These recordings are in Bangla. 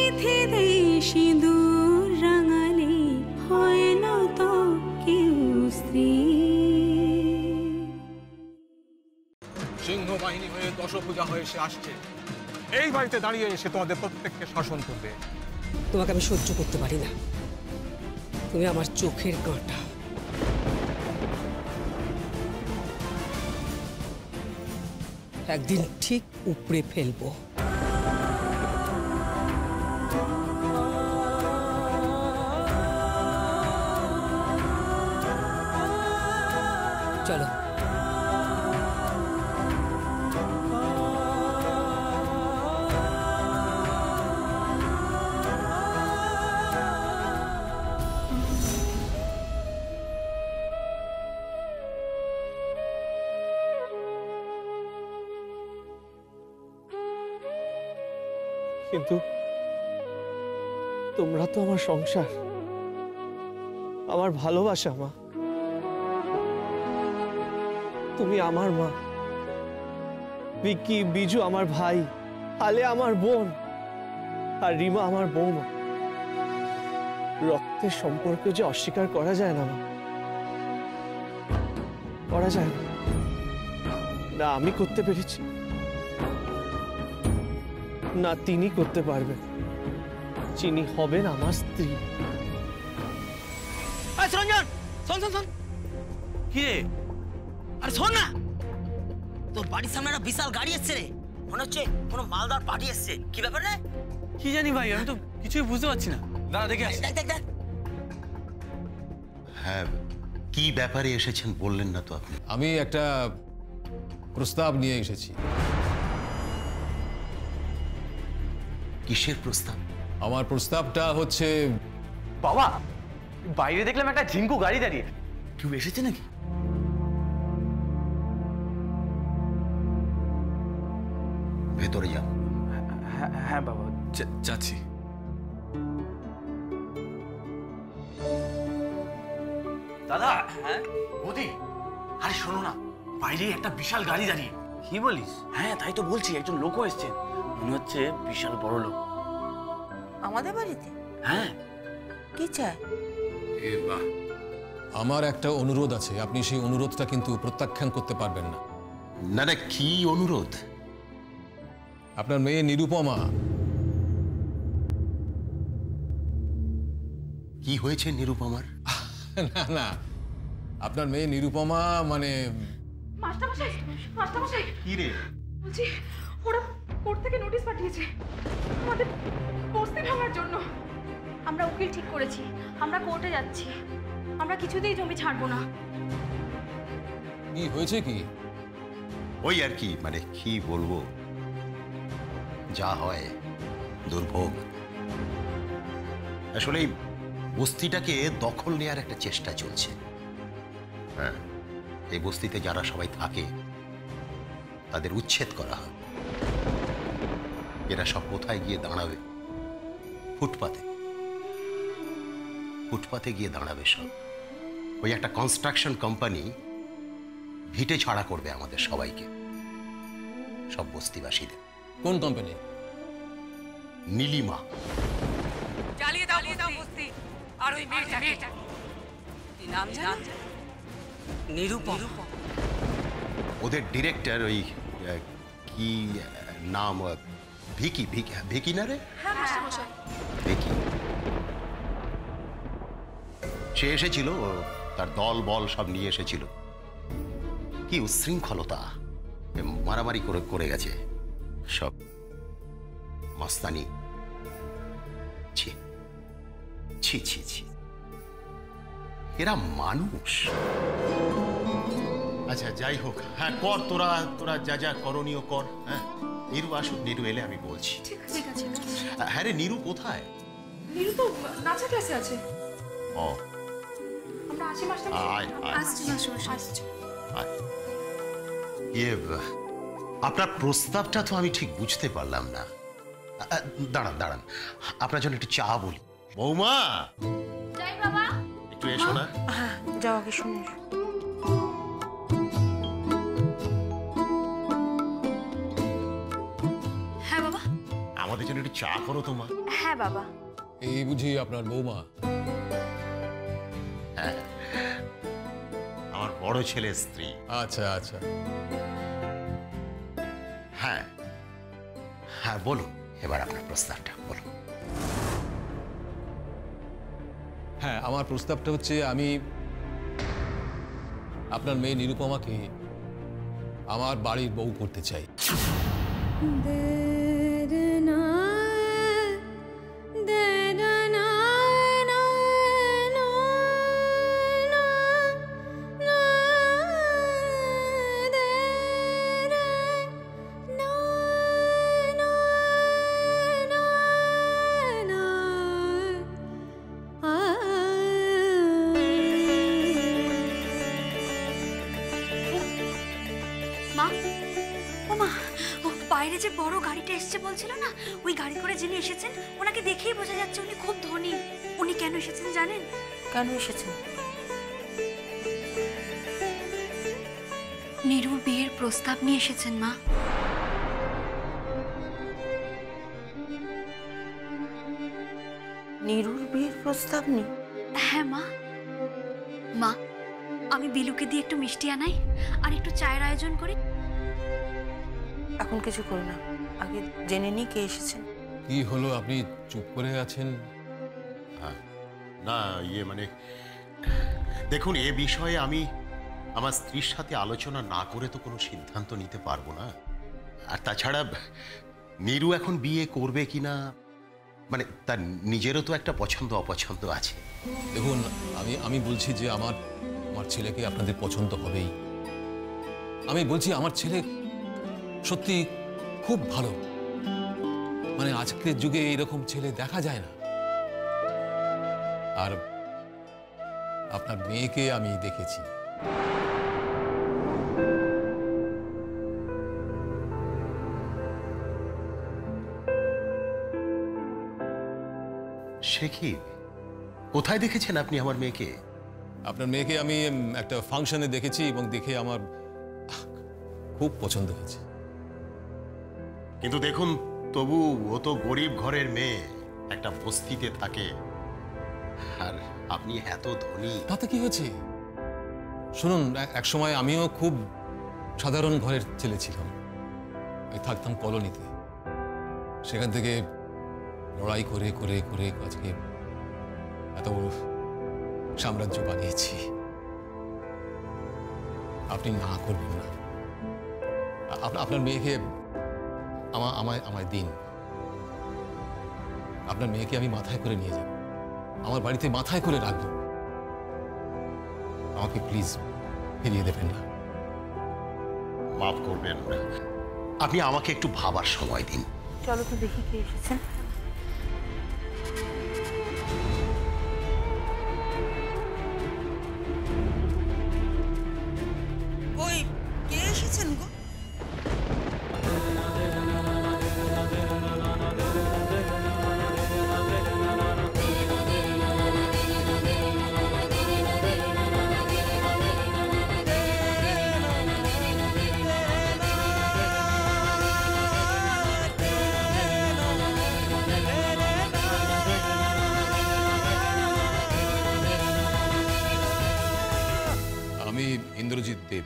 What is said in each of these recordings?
চিঠিতে সিঁদুর রাঙালে হয় না তো কেউ স্ত্রী। সিংহ বাহিনী হয়ে দশভুজা হয়ে এসে আসছে, এই বাড়িতে দাঁড়িয়ে এসে তোমাদের প্রত্যেককে শাসন করবে। তোমাকে আমি সহ্য করতে পারি না, তুমি আমার চোখের কাঁটা। একদিন ঠিক উপড়ে ফেলবো। চলো। কিন্তু তোমরা তো আমার সংসার, আমার ভালোবাসা। মা, তুমি আমার মা, বিকি বিজু আমার ভাই, আলে আমার বোন, আর রিমা আমার বৌমা। রক্তের সম্পর্ক যে অস্বীকার করা যায় না মা, করা যায় না। না আমি করতে পেরেছি, না তিনি করতে পারবেন। চিনি হবেন আমার স্ত্রী। রঞ্জন, শোন শোন শোন। কি রে? আরে শোন না, তোর বাড়ির সামনে একটা বিশাল গাড়ি এসছে রে, মনে হচ্ছে কোনো মালদার পার্টি এসছে। কি ব্যাপার রে? কি জানি ভাই, আমি তো কিছুই বুঝতে পারছি না। দাঁড়া দেখে আসি। দেখ দেখ দেখ। হ্যাঁ, কি ব্যাপারে এসেছেন বললেন না তো আপনি? আমি একটা প্রস্তাব নিয়ে এসেছি। কিসের প্রস্তাব? আমার প্রস্তাবটা হচ্ছে, বাবা বাইরে দেখলাম একটা ঝিঙ্কু গাড়ি দাঁড়িয়ে, কেউ এসেছে নাকি? ভেতরে যাও। হ্যাঁ বাবা, যাচ্ছি। দাদা। হ্যাঁ বৌদি, আরে শোনো না, বাইরে একটা বিশাল গাড়ি দাঁড়িয়ে। কি বলিস? হ্যাঁ তাই তো বলছি, একজন লোকও এসছেন, মনে হচ্ছে বিশাল বড় লোক। আমাদের বাড়িতে? হ্যাঁ। কি চায়? আমার একটা অনুরোধ আছে, আপনি সেই অনুরোধটা কিন্তু প্রত্যাখ্যান করতে পারবেন না। না না, কি অনুরোধ? আপনার মেয়ে নিরুপমা। কি হয়েছে নিরুপমার? না না, আপনার মেয়ে নিরুপমা মানে মাস্টারমশাই, মাস্টারমশাই। কি রে? বলছি ওরা কোর্ট থেকে নোটিশ পাঠিয়েছে আমাদের বস্তি ভাঙার জন্য। আমরা উকিল ঠিক করেছি, আমরা কোর্টে যাচ্ছি, আমরা কিছুতেই জমি ছাড়বো না। কি হয়েছে কি? ওই আর কি, মানে কি বলবো, যা হয় দুর্ভোগ। আসলে বস্তিটাকে দখল নেওয়ার একটা চেষ্টা চলছে। হ্যাঁ, এই বস্তিতে যারা সবাই থাকে তাদের উচ্ছেদ করা হয়। এরা সব কোথায় গিয়ে দাঁড়াবে? ফুটপাতে। ফুটপাতে গিয়ে দাঁড়াবে সব। ওই একটা কনস্ট্রাকশন কোম্পানি ভিটে ছাড়া করবে আমাদের সবাইকে, সব বস্তিবাসীদের। কোন কোম্পানি? নীলিমা। জ্বালিয়ে দাও বস্তি। আর ওই মেয়েটাকে কি নাম জানো? নিরুপম। ওদের ডিরেক্টর ওই কি নাম, ভিকি। ভিকি না রে? ভিকি। সে এসেছিল, তার দল বল সব নিয়ে এসেছিল। কি উচ্ছৃঙ্খলতা, মারামারি করে গেছে সব মস্তানি। ছি ছি ছি ছি, এরা মানুষ? আচ্ছা যাই হোক, হ্যাঁ কর, তোরা যা যা করণীয় কর। হ্যাঁ, নিরু আসুক, নিরু এলে আমি বলছি। ঠিক আছে। হ্যাঁ রে, নিরু কোথায়? নিরু তো নাচা ক্লাসে আছে। ও, আমরা আসি মাস্টারমশাই। আয় আয় আসছি মাস্টারমশাই। আয়। ইয়ে, আপনার প্রস্তাবটা তো আমি ঠিক বুঝতে পারলাম না। দাঁড়ান, আপনার জন্য একটু চা বলি। বৌমা, যাই বাবা। একটু এসো না। হ্যাঁ যাও, আগে শুনে। হ্যাঁ বাবা। আমাদের জন্য জন্য একটু চা করো তো মা। হ্যাঁ বাবা। এই বুঝি আপনার বৌমা? হ্যাঁ, আমার বড় ছেলের স্ত্রী। আচ্ছা আচ্ছা। হ্যাঁ হ্যাঁ, বলুন এবার আপনার প্রস্তাবটা বলুন। হ্যাঁ, আমার প্রস্তাবটা হচ্ছে আমি আপনার মেয়ে নিরুপমাকে আমার বাড়ির বউ করতে চাই। মা, ও মা, ও বাইরে যে বড় গাড়িটা এসেছে বলছিল না, ওই গাড়ি করে যিনি এসেছেন ওনাকে দেখেই বোঝা যাচ্ছে উনি খুব ধনী। উনি কেন এসেছেন জানেন? কেন এসেছেন? নীরুর বিয়ের প্রস্তাব নিয়ে এসেছেন মা। নীরুর বিয়ের প্রস্তাব নেই? হ্যাঁ মা। মা, আমি বিলুকে দিয়ে একটু মিষ্টি আনাই আর একটু চায়ের আয়োজন করি। এখন কিছু করো না, আগে জেনে নি কে এসেছেন। কি হলো, আপনি চুপ করে আছেন? না মানে দেখুন, এ বিষয়ে আমি আমার স্ত্রীর সাথে আলোচনা না করে তো কোনো সিদ্ধান্ত নিতে পারবো না। আর তাছাড়া নীরু এখন বিয়ে করবে কিনা, মানে তার নিজেরও তো একটা পছন্দ অপছন্দ আছে। দেখুন, আমি বলছি যে আমার ছেলেকে আপনাদের পছন্দ হবেই। আমি বলছি আমার ছেলে সত্যি খুব ভালো, মানে আজকের যুগে এরকম ছেলে দেখা যায় না। আর আপনার মেয়েকে আমি দেখেছি। সে কি, কোথায় দেখেছেন আপনি আমার মেয়েকে? আপনার মেয়েকে আমি একটা ফাংশনে দেখেছি এবং দেখে আমার খুব পছন্দ হয়েছে। কিন্তু দেখুন, তবু ও তো গরিব ঘরের মেয়ে, একটা বস্তিতে থাকে, আর আপনি এত ধনী। তাতে কি হয়েছে? শুনুন, এক সময় আমিও খুব সাধারণ ঘরের ছেলে ছিলাম। আমি থাকতাম কলোনিতে। সেখান থেকে লড়াই করে করে করে আজকে এত বড় সাম্রাজ্য বানিয়েছি। আপনি না করবেন না। আপনার মেয়েকে আমায় দিন। আপনার মেয়েকে আমি মাথায় করে নিয়ে যাব, আমার বাড়িতে মাথায় করে রাখবো। আমাকে প্লিজ ফিরিয়ে দেবেন না। মাফ করবেন, আপনি আমাকে একটু ভাবার সময় দিন। চলো তো দেখি কে এসেছেন। ওই কে এসেছেন গো? আমি ইন্দ্রজিৎ দেব।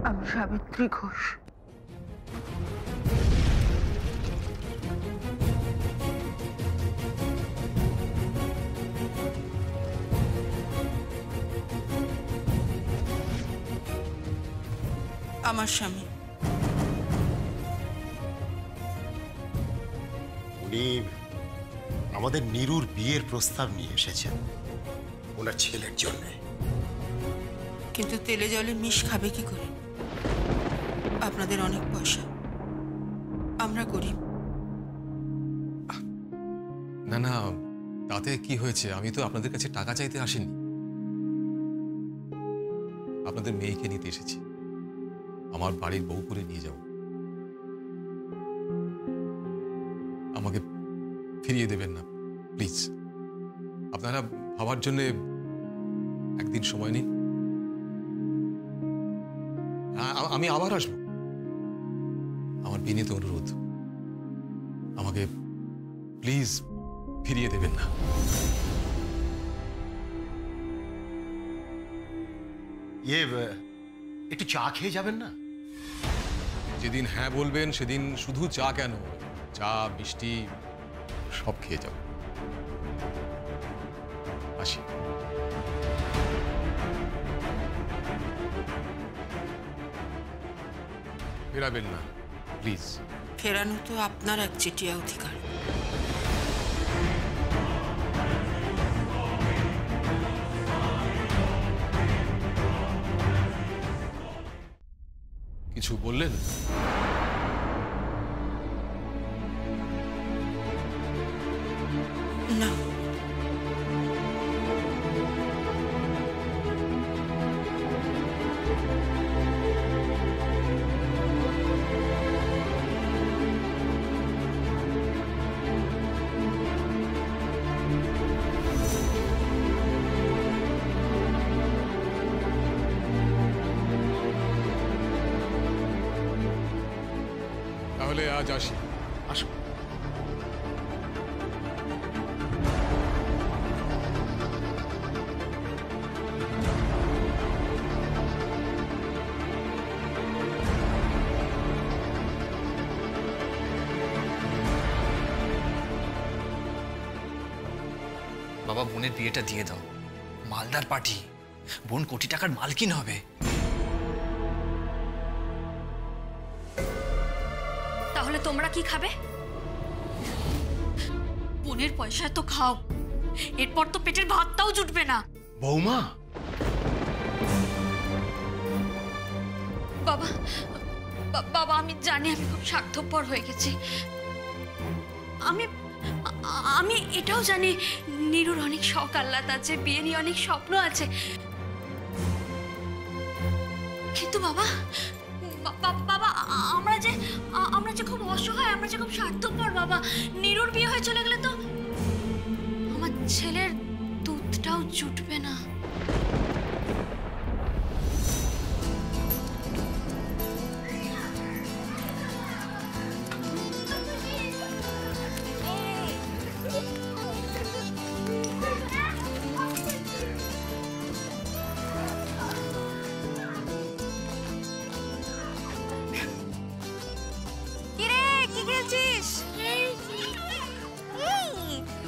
আমি সাবিত্রী ঘোষ। আমার স্বামী। উনি আমাদের নীরুর বিয়ের প্রস্তাব নিয়ে এসেছেন ওনার ছেলের জন্য। কিন্তু তেলে জলে মিশ খাবে কি করে? আপনাদের অনেক পয়সা, আমরা গরিব। না না, তাতে কি হয়েছে? আমি তো আপনাদের কাছে টাকা চাইতে আসিনি, আপনাদের মেয়েকে নিতে এসেছি। আমার বাড়ির বউ করে নিয়ে যাব। আমাকে ফিরিয়ে দেবেন না প্লিজ। আপনারা ভাবার জন্য একদিন সময় নিন, আমি আবার আসবো। বিনীত অনুরোধ, আমাকে প্লিজ ফিরিয়ে দেবেন না। একটু চা খেয়ে যাবেন না? যেদিন হ্যাঁ বলবেন সেদিন শুধু চা কেন, চা মিষ্টি সব খেয়ে যাব। আসি। ফেরাবেন না প্লিজ। ফেরানো তো আপনার একচেটিয়া অধিকার। কিছু বললেন? না, তাহলে আজ আসি। আসুন। বাবা, বোনের বিয়েটা দিয়ে দাও। মালদার পার্টি, বোন কোটি টাকার মালকিন হবে। তাহলে তোমরা কি খাবে? বোনের পয়সা তো খাও, এরপর তো পেটের ভাতটাও জুটবে না। বৌমা, বাবা বাবা, আমি জানি আমি খুব স্বার্থপর হয়ে গেছি। আমি এটাও জানি নীরুর অনেক শখ আহ্লাদ আছে, বিয়ে নিয়ে অনেক স্বপ্ন আছে। কিন্তু বাবা বাবা, আমরা যে খুব অসহায়, আমরা যে খুব স্বার্থপর বাবা। নীরুর বিয়ে হয়ে চলে গেলে তো আমার ছেলের দুধটাও জুটবে না।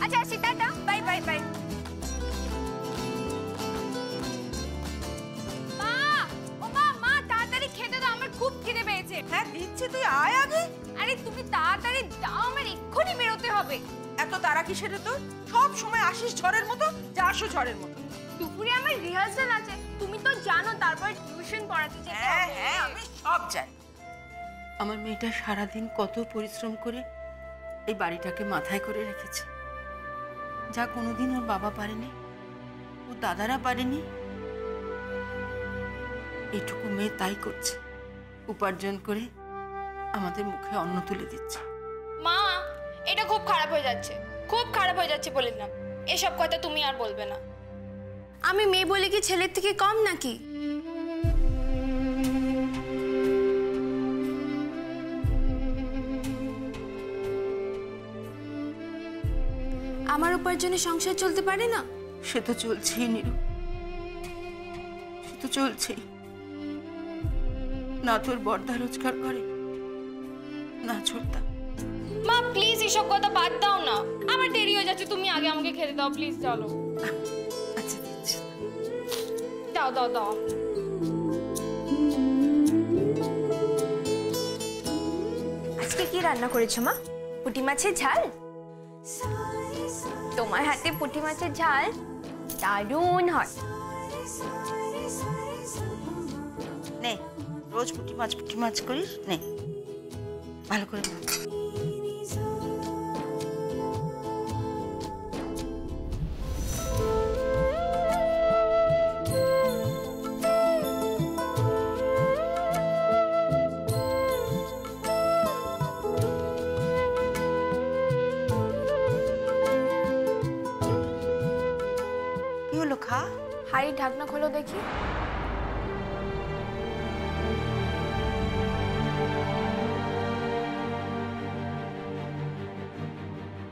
আচ্ছা আসি, টাটা, বাই বাই বাই। মা, ও মা, তাড়াতাড়ি খেতে দাও, আমার খুব খিদে পেয়েছে। হ্যাঁ দিচ্ছি, তুই আয় আগে। আরে তুমি তাড়াতাড়ি দাও, আমার এক্ষুনি বেরোতে হবে। এত তারা কিসের তো? সব সময় আসিস ঝড়ের মতো, যাসও ঝড়ের মতো। দুপুরে আমার রিহার্সাল আছে, তুমি তো জানো, তারপর টিউশন পড়াতে যেতে হবে। হ্যাঁ হ্যাঁ, আমি সব জানি। আমার মেয়েটা সারাদিন কত পরিশ্রম করে এই বাড়িটাকে মাথায় করে রেখেছে, যা কোনোদিন ওর বাবা পারেনি, ওর দাদারা পারেনি। এইটুকু মেয়ে তাই করছে, উপার্জন করে আমাদের মুখে অন্ন তুলে দিচ্ছে। মা, এটা খুব খারাপ হয়ে যাচ্ছে, খুব খারাপ হয়ে যাচ্ছে বললাম। এসব কথা তুমি আর বলবে না। আমি মেয়ে বলে কি ছেলের থেকে কম নাকি? আমার উপার্জনে সংসার চলতে পারে না? সে তো চলছেই নীরু, সে তো চলছেই। না তোর বর্দা রোজগার করে, না ছোটদা। মা প্লিজ এসব কথা বাদ দাও না, আমার দেরি হয়ে যাচ্ছে, তুমি আগে আমাকে খেতে দাও প্লিজ। চলো। আচ্ছা দিচ্ছি। দাও দাও দাও। আজকে কি রান্না করেছো মা? পুঁটি মাছের ঝাল? তোমার হাতে পুঁটি মাছের ঝাল দারুণ হয়। নে, রোজ পুঁটি মাছ করিস, নে ভালো করে নে। খা। হাড়ির ঢাকনা খোলো দেখি।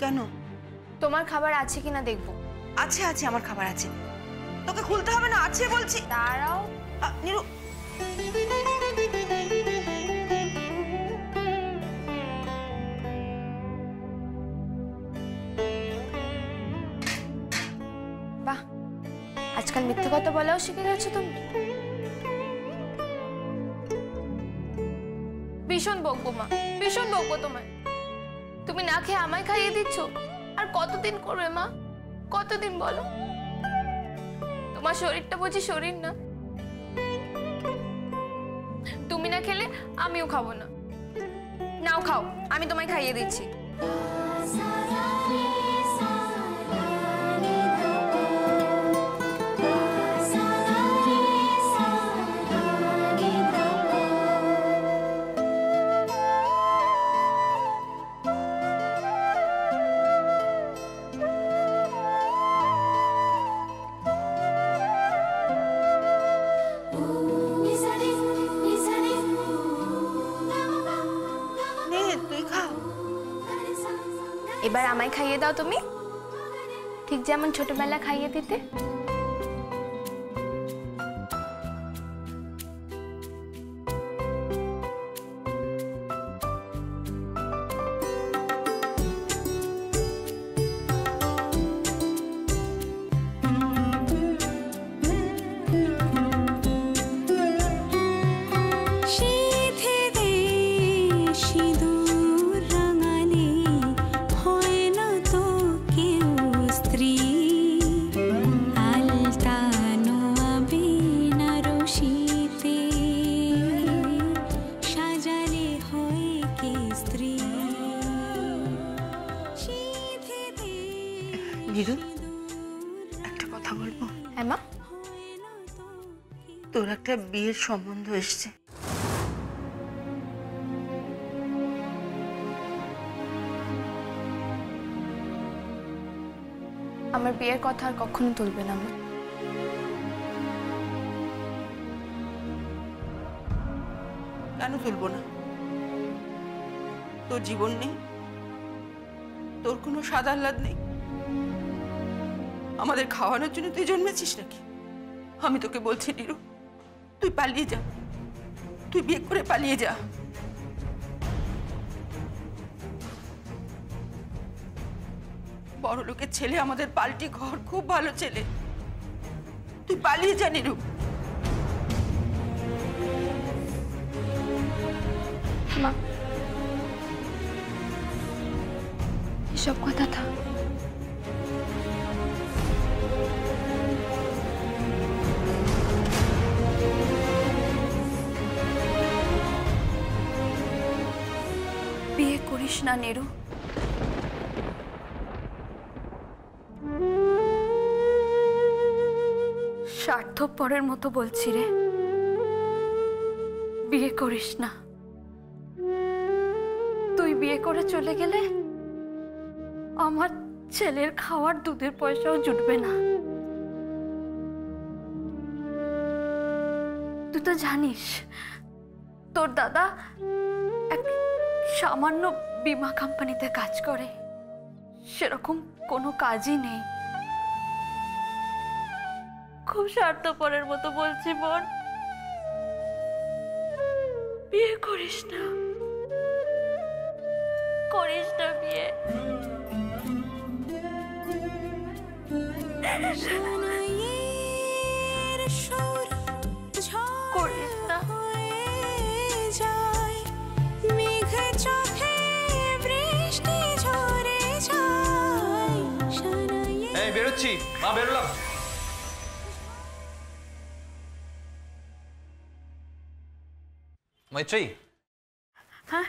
কেন? তোমার খাবার আছে কিনা দেখবো। আছে আছে, আমার খাবার আছে। তোকে খুলতে হবে না, আছে বলছি। দাঁড়াও। নিরু, বাহ, আজকাল মিথ্যে কথা বলাও শিখে গেছো তুমি। ভীষণ বকবো মা, ভীষণ বকবো তোমায়। তুমি না খেয়ে আমায় খাইয়ে দিচ্ছ, আর কতদিন করবে মা? কতদিন বলো? তোমার শরীরটা বুঝি শরীর না? তুমি না খেলে আমিও খাবো না। নাও খাও, আমি তোমায় খাইয়ে দিচ্ছি। এবার আমায় খাইয়ে দাও তুমি, ঠিক যেমন ছোটবেলা খাইয়ে দিতে। নিরু, একটা কথা বলবো? হ্যাঁ মা। তোর একটা বিয়ের সম্বন্ধ এসছে। আমার বিয়ের কথা আর কখনো তুলবে না মা। কেন তুলবো না? তোর জীবন নেই? তোর কোনো স্বাদ আহ্লাদ নেই? আমাদের খাওয়ানোর জন্য তুই জন্মেছিস নাকি? আমি তোকে বলছি নিরু, তুই পালিয়ে যা, তুই বিয়ে করে পালিয়ে যা। বড় লোকের ছেলে আমাদের পাল্টি ঘর, খুব ভালো ছেলে, তুই পালিয়ে যা নিরু। মা, এসব কথা থাক। বিয়ে করিস না নিরু। স্বার্থপরের মতো বলছি রে, বিয়ে করিস না। তুই বিয়ে করে চলে গেলে আমার ছেলের খাওয়ার দুধের পয়সাও জুটবে না। তুই তো জানিস তোর দাদা এক সামান্য বীমা কোম্পানিতে কাজ করে, সেরকম কোনো কাজই নেই। খুব স্বার্থপরের মতো বলছি বোন, বিয়ে করিস না, করিস না বিয়ে। করিস না। এই বেরোচ্ছি, মা বেরোলাম। মৈত্রী। হ্যাঁ,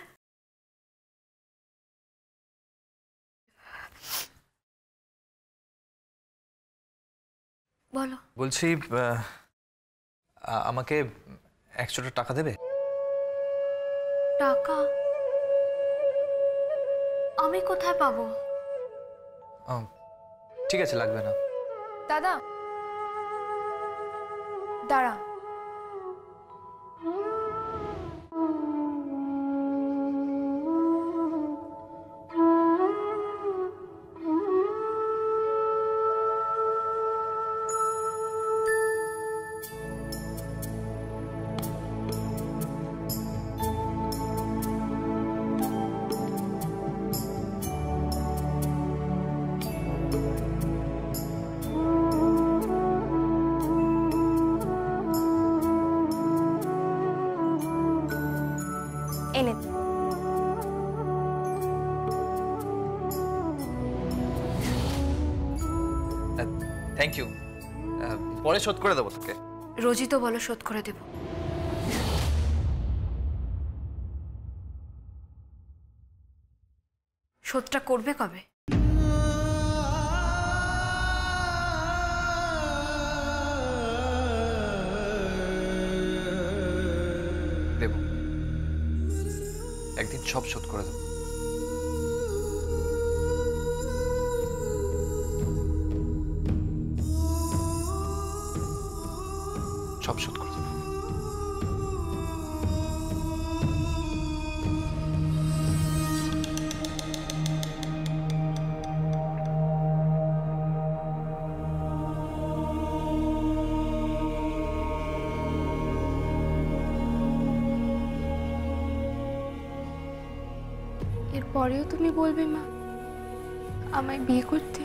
বলো। বলছি আমাকে 100টা টাকা দেবে? টাকা? আমি কোথায় পাবো? ঠিক আছে, লাগবে না। দাদা দাঁড়া, থ্যাংক ইউ, পরে শোধ করে দেবো তোকে। রোজই তো বলো শোধ করে দেব। শোধটা করবে কবে? দেব, একদিন সব শোধ করে দেবো। সব শোধ করে দেবো। এরপরেও তুমি বলবে মা আমায় বিয়ে করতে?